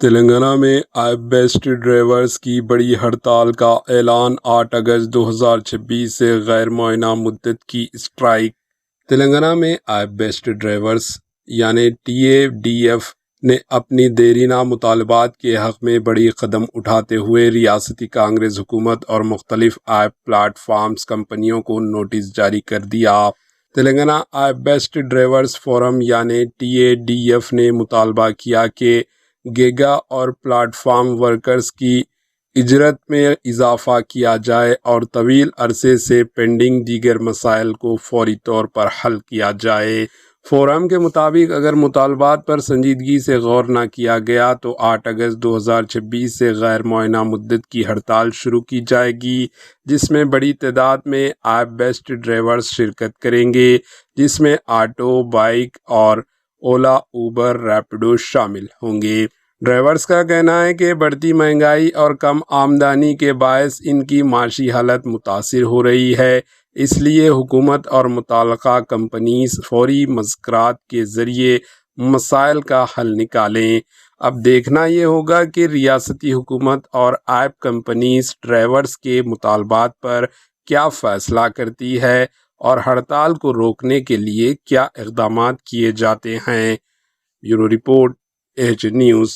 تلنگانہ میں app based drivers کی بڑی ہڑتال کا اعلان 8 اگست 2026 سے غیر معینہ مدت کی اسٹرائیک۔ تلنگانہ میں ایپ بیسڈ ڈرائیورز یعنی TADF نے اپنی دیرینہ مطالبات کے حق میں بڑی قدم اٹھاتے ہوئے ریاستی کانگریس حکومت اور مختلف ایپ پلیٹ فارمز کمپنیوں کو نوٹس جاری کر دیا۔ Telangana app based drivers forum یعنی TADF نے مطالبہ کیا کہ گیگا اور پلیٹ فارم ورکرز کی اجرت میں اضافہ کیا جائے اور طویل عرصے سے پینڈنگ دیگر مسائل کو فوری طور پر حل کیا جائے۔ فورم کے مطابق اگر مطالبات پر سنجیدگی سے غور نہ کیا گیا تو 8 اگست 2026 سے غیر معینہ مدت کی ہڑتال شروع کی جائے گی، جس میں بڑی تعداد میں ایپ بیسڈ ڈرائیورز شرکت کریں گے، جس میں آٹو، بائیک اور اولا، اوبر، ریپڈو شامل ہوں گے۔ ڈرائیورز کا کہنا ہے کہ بڑھتی مہنگائی اور کم آمدنی کے باعث ان کی معاشی حالت متاثر ہو رہی ہے، اس لیے حکومت اور متعلقہ کمپنیز فوری مذاکرات کے ذریعے مسائل کا حل نکالیں۔ اب دیکھنا یہ ہوگا کہ ریاستی حکومت اور ایپ کمپنیز ڈرائیورز کے مطالبات پر کیا فیصلہ کرتی ہے اور ہڑتال کو روکنے کے لیے کیا اقدامات کیے جاتے ہیں۔ Bureau report, H news.